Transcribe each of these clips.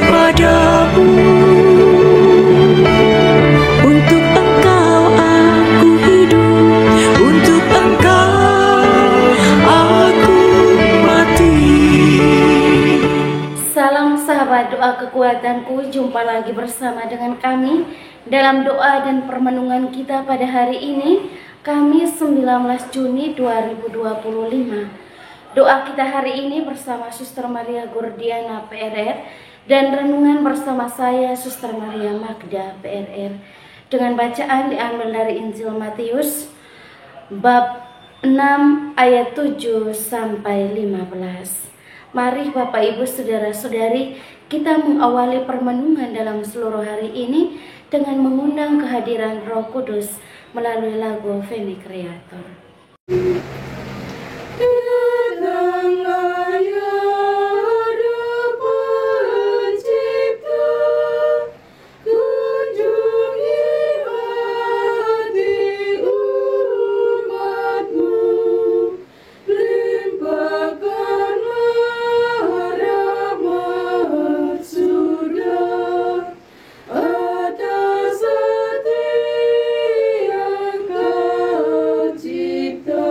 padamu. Untuk Engkau aku hidup, untuk Engkau aku mati. Salam sahabat doa kekuatanku, jumpa lagi bersama dengan kami dalam doa dan permenungan kita pada hari ini, Kamis 19 Juni 2025. Doa kita hari ini bersama Suster Maria Gordiana PRR dan renungan bersama saya Suster Maria Magda PRR dengan bacaan diambil dari Injil Matius bab 6 ayat 7 sampai 15. Mari Bapak Ibu Saudara-saudari, kita mengawali permenungan dalam seluruh hari ini dengan mengundang kehadiran Roh Kudus melalui lagu Veni Creator. Datanglah ya Roh Pencipta, kunjungi hati umat-Mu, limpahkanlah rahmat surga atas hati yang Kau cipta.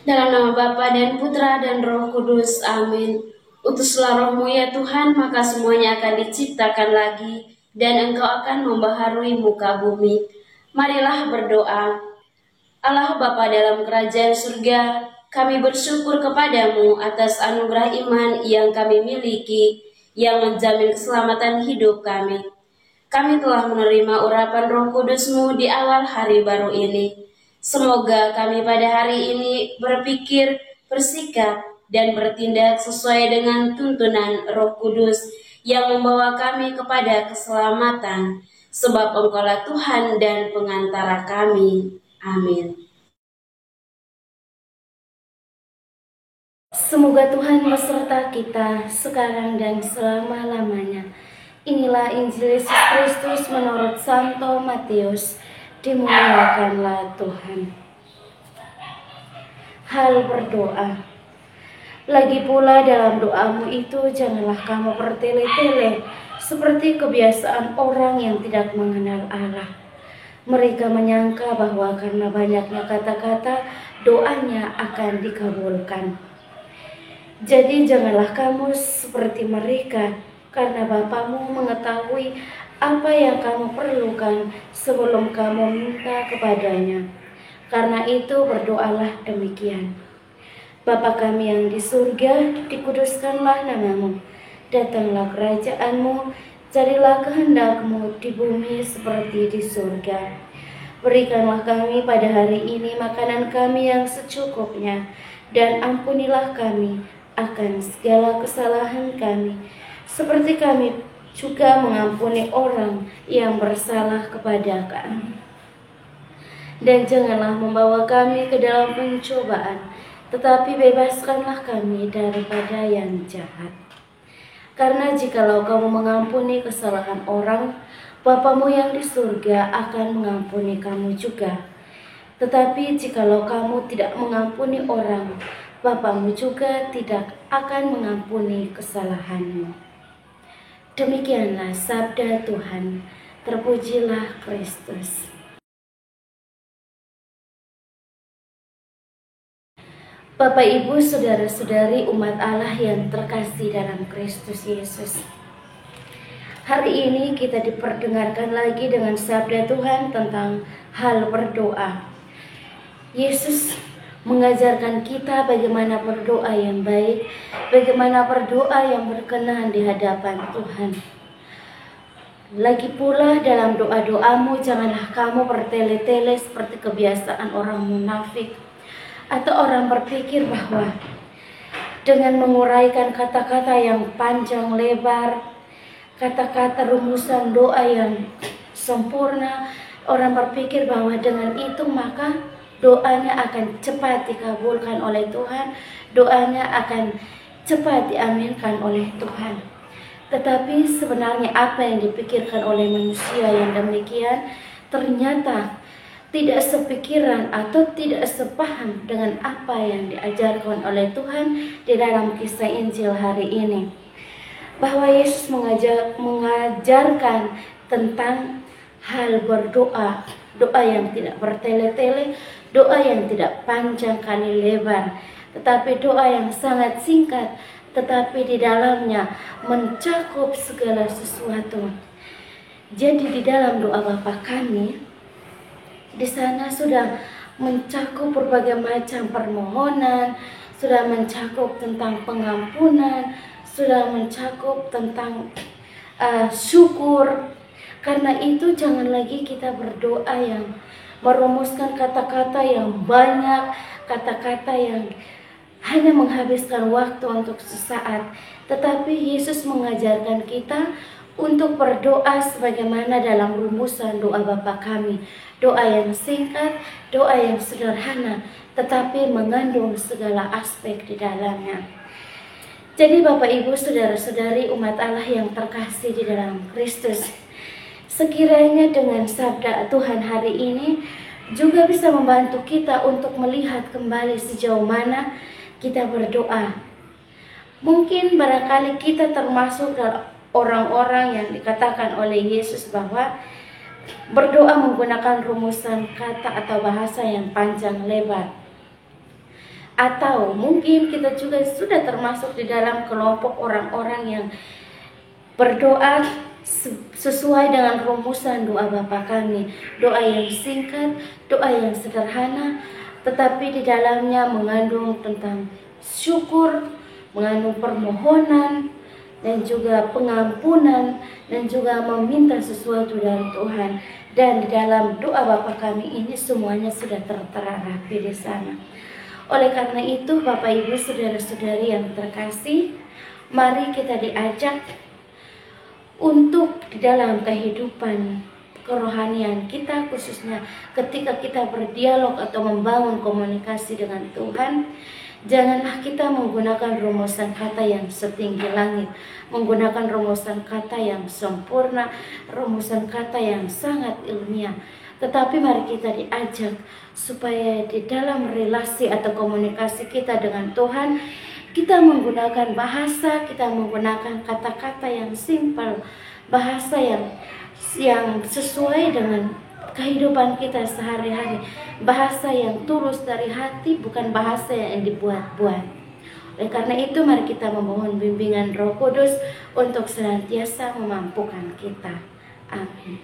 Dalam nama Bapa dan Putra dan Roh Kudus, amin. Utuslah Roh-Mu ya Tuhan, maka semuanya akan diciptakan lagi, dan Engkau akan membaharui muka bumi. Marilah berdoa. Allah Bapa dalam kerajaan surga, kami bersyukur kepadamu atas anugerah iman yang kami miliki, yang menjamin keselamatan hidup kami. Kami telah menerima urapan Roh Kudus-Mu di awal hari baru ini. Semoga kami pada hari ini berpikir, bersikap, dan bertindak sesuai dengan tuntunan Roh Kudus yang membawa kami kepada keselamatan, sebab Engkaulah Tuhan dan pengantara kami. Amin. Semoga Tuhan beserta kita sekarang dan selama-lamanya. Inilah Injil Yesus Kristus menurut Santo Matius. Dimuliakanlah Tuhan. Hal berdoa. Lagi pula dalam doamu itu janganlah kamu bertele-tele seperti kebiasaan orang yang tidak mengenal Allah. Mereka menyangka bahwa karena banyaknya kata-kata doanya akan dikabulkan. Jadi janganlah kamu seperti mereka, karena Bapamu mengetahui apa yang kamu perlukan sebelum kamu minta kepadanya. Karena itu berdoalah demikian. Bapa kami yang di surga, dikuduskanlah namamu. Datanglah kerajaanmu, jadilah kehendak-Mu di bumi seperti di surga. Berikanlah kami pada hari ini makanan kami yang secukupnya, dan ampunilah kami akan segala kesalahan kami, seperti kami juga mengampuni orang yang bersalah kepada kami. Dan janganlah membawa kami ke dalam pencobaan, tetapi bebaskanlah kami daripada yang jahat. Karena jikalau kamu mengampuni kesalahan orang, Bapamu yang di surga akan mengampuni kamu juga. Tetapi jikalau kamu tidak mengampuni orang, Bapamu juga tidak akan mengampuni kesalahanmu. Demikianlah sabda Tuhan. Terpujilah Kristus. Bapak, Ibu, saudara-saudari umat Allah yang terkasih dalam Kristus Yesus. Hari ini kita diperdengarkan lagi dengan sabda Tuhan tentang hal berdoa. Yesus mengajarkan kita bagaimana berdoa yang baik, bagaimana berdoa yang berkenan di hadapan Tuhan. Lagi pula dalam doa-doamu janganlah kamu bertele-tele seperti kebiasaan orang munafik, atau orang berpikir bahwa dengan menguraikan kata-kata yang panjang lebar, kata-kata rumusan doa yang sempurna, orang berpikir bahwa dengan itu maka doanya akan cepat dikabulkan oleh Tuhan, doanya akan cepat diaminkan oleh Tuhan. Tetapi sebenarnya apa yang dipikirkan oleh manusia yang demikian ternyata tidak sepikiran atau tidak sepaham dengan apa yang diajarkan oleh Tuhan di dalam kisah Injil hari ini. Bahwa Yesus mengajarkan tentang hal berdoa, doa yang tidak bertele-tele, doa yang tidak panjang kali lebar, tetapi doa yang sangat singkat, tetapi di dalamnya mencakup segala sesuatu. Jadi di dalam doa Bapa kami, di sana sudah mencakup berbagai macam permohonan, sudah mencakup tentang pengampunan, sudah mencakup tentang syukur. Karena itu jangan lagi kita berdoa yang merumuskan kata-kata yang banyak, kata-kata yang hanya menghabiskan waktu untuk sesaat. Tetapi Yesus mengajarkan kita untuk berdoa sebagaimana dalam rumusan doa Bapa kami. Doa yang singkat, doa yang sederhana, tetapi mengandung segala aspek di dalamnya. Jadi Bapak, Ibu, saudara-saudari umat Allah yang terkasih di dalam Kristus, sekiranya dengan sabda Tuhan hari ini juga bisa membantu kita untuk melihat kembali sejauh mana kita berdoa. Mungkin barangkali kita termasuk dalam orang-orang yang dikatakan oleh Yesus bahwa berdoa menggunakan rumusan kata atau bahasa yang panjang lebar. Atau mungkin kita juga sudah termasuk di dalam kelompok orang-orang yang berdoa sesuai dengan rumusan doa Bapa kami. Doa yang singkat, doa yang sederhana, tetapi di dalamnya mengandung tentang syukur, mengandung permohonan, dan juga pengampunan, dan juga meminta sesuatu dari Tuhan. Dan di dalam doa Bapa kami ini semuanya sudah tertera rapi di sana. Oleh karena itu, Bapak Ibu saudara-saudari yang terkasih, mari kita diajak untuk di dalam kehidupan kerohanian kita, khususnya ketika kita berdialog atau membangun komunikasi dengan Tuhan, janganlah kita menggunakan rumusan kata yang setinggi langit, menggunakan rumusan kata yang sempurna, rumusan kata yang sangat ilmiah. Tetapi mari kita diajak supaya di dalam relasi atau komunikasi kita dengan Tuhan, kita menggunakan bahasa, kita menggunakan kata-kata yang simpel, bahasa yang sesuai dengan kehidupan kita sehari-hari, bahasa yang tulus dari hati, bukan bahasa yang dibuat-buat. Oleh karena itu, mari kita memohon bimbingan Roh Kudus untuk senantiasa memampukan kita. Amin.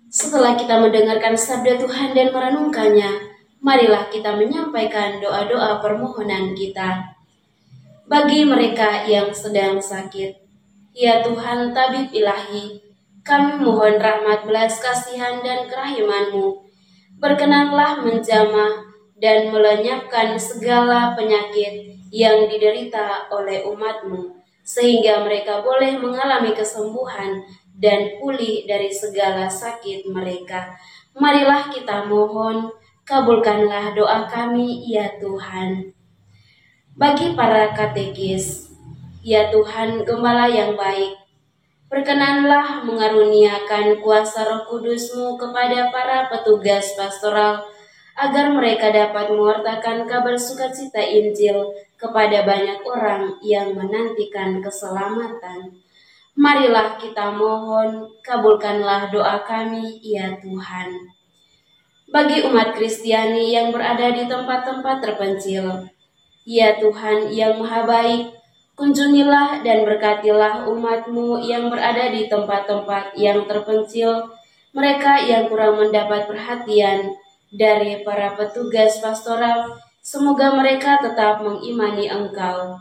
Setelah kita mendengarkan sabda Tuhan dan merenungkannya, marilah kita menyampaikan doa-doa permohonan kita. Bagi mereka yang sedang sakit, ya Tuhan tabib ilahi, kami mohon rahmat belas kasihan dan kerahiman-Mu. Berkenanlah menjamah dan melenyapkan segala penyakit yang diderita oleh umat-Mu, sehingga mereka boleh mengalami kesembuhan dan pulih dari segala sakit mereka. Marilah kita mohon, kabulkanlah doa kami, ya Tuhan. Bagi para katekis, ya Tuhan Gembala yang baik, berkenanlah mengaruniakan kuasa Roh Kudus-Mu kepada para petugas pastoral, agar mereka dapat mewartakan kabar sukacita Injil kepada banyak orang yang menantikan keselamatan. Marilah kita mohon, kabulkanlah doa kami, ya Tuhan. Bagi umat Kristiani yang berada di tempat-tempat terpencil, ya Tuhan yang Maha Baik, kunjungilah dan berkatilah umat-Mu yang berada di tempat-tempat yang terpencil, mereka yang kurang mendapat perhatian dari para petugas pastoral, semoga mereka tetap mengimani Engkau.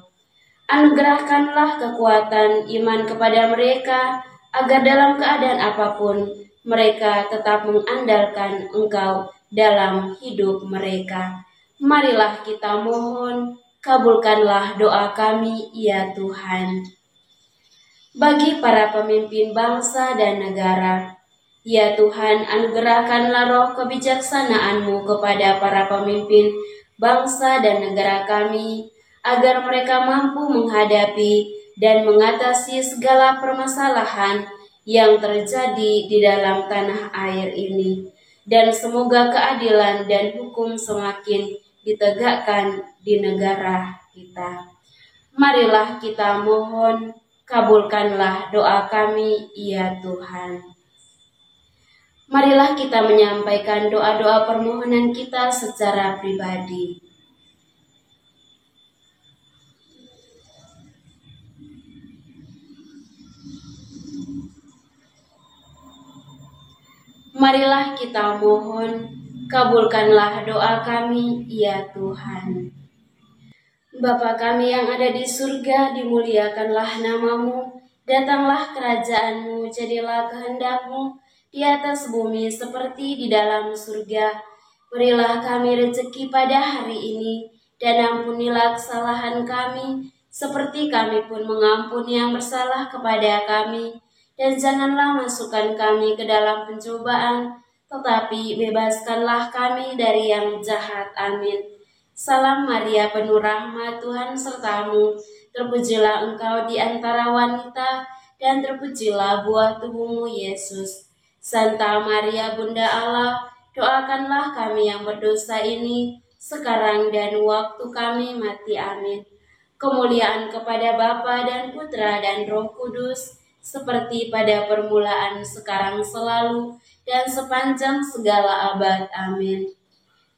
Anugerahkanlah kekuatan iman kepada mereka, agar dalam keadaan apapun, mereka tetap mengandalkan Engkau dalam hidup mereka. Marilah kita mohon, kabulkanlah doa kami, ya Tuhan. Bagi para pemimpin bangsa dan negara, ya Tuhan, anugerahkanlah roh kebijaksanaan-Mu kepada para pemimpin bangsa dan negara kami, agar mereka mampu menghadapi dan mengatasi segala permasalahan yang terjadi di dalam tanah air ini. Dan semoga keadilan dan hukum semakin ditegakkan di negara kita. Marilah kita mohon, kabulkanlah doa kami, ya Tuhan. Marilah kita menyampaikan doa-doa permohonan kita secara pribadi. Marilah kita mohon, kabulkanlah doa kami, ya Tuhan. Bapa kami yang ada di surga, dimuliakanlah nama-Mu, datanglah kerajaan-Mu, jadilah kehendak-Mu di atas bumi seperti di dalam surga. Berilah kami rezeki pada hari ini, dan ampunilah kesalahan kami, seperti kami pun mengampuni yang bersalah kepada kami. Dan janganlah masukkan kami ke dalam pencobaan, tetapi bebaskanlah kami dari yang jahat. Amin. Salam Maria, penuh rahmat, Tuhan serta-Mu. Terpujilah Engkau di antara wanita, dan terpujilah buah tubuh-Mu, Yesus. Santa Maria, Bunda Allah, doakanlah kami yang berdosa ini, sekarang dan waktu kami mati. Amin. Kemuliaan kepada Bapa dan Putra dan Roh Kudus, seperti pada permulaan, sekarang, selalu, dan sepanjang segala abad. Amin.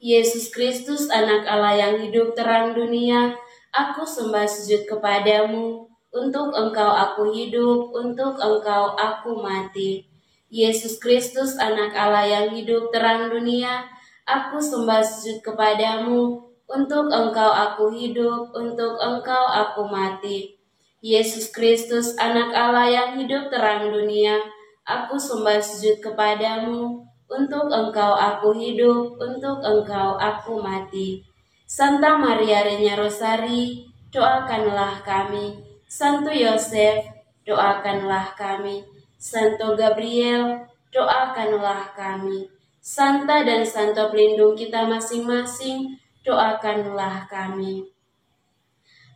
Yesus Kristus, anak Allah yang hidup terang dunia, aku sembah sujud kepadamu, untuk Engkau aku hidup, untuk Engkau aku mati. Yesus Kristus, anak Allah yang hidup terang dunia, aku sembah sujud kepadamu, untuk Engkau aku hidup, untuk Engkau aku mati. Yesus Kristus, anak Allah yang hidup terang dunia, aku sembah sujud kepadamu, untuk Engkau aku hidup, untuk Engkau aku mati. Santa Maria Reina Rosari, doakanlah kami. Santo Yosef, doakanlah kami. Santo Gabriel, doakanlah kami. Santa dan Santo pelindung kita masing-masing, doakanlah kami.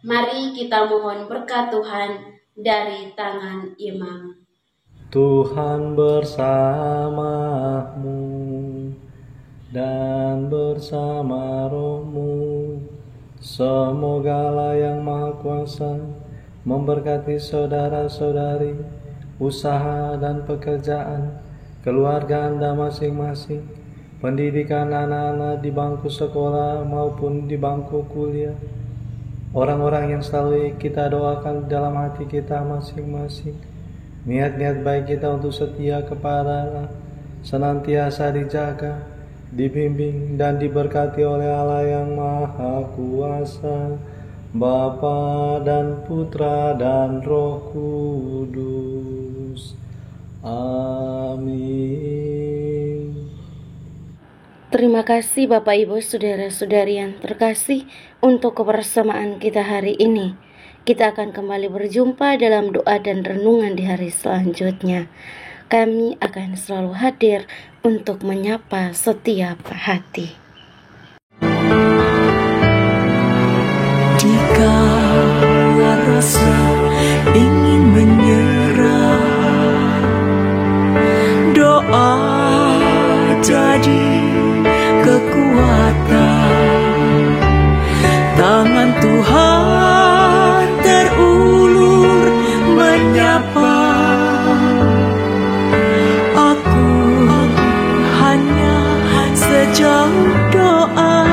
Mari kita mohon berkat Tuhan dari tangan imam. Tuhan bersamamu dan bersama rohmu. Semoga Allah yang Maha Kuasa memberkati saudara-saudari, usaha dan pekerjaan, keluarga Anda masing-masing, pendidikan anak-anak di bangku sekolah maupun di bangku kuliah, orang-orang yang selalu kita doakan dalam hati kita masing-masing. Niat-niat baik kita untuk setia kepada Allah senantiasa dijaga, dibimbing dan diberkati oleh Allah yang Maha Kuasa, Bapa dan Putra dan Roh Kudus. Amin. Terima kasih Bapak Ibu saudara-saudari yang terkasih untuk kebersamaan kita hari ini. Kita akan kembali berjumpa dalam doa dan renungan di hari selanjutnya. Kami akan selalu hadir untuk menyapa setiap hati. Jika rasa ingin menyerah, doa jadi kekuatan. Tangan Tuhan terulur menyapa. Aku hanya sejauh doa.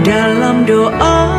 Dalam doa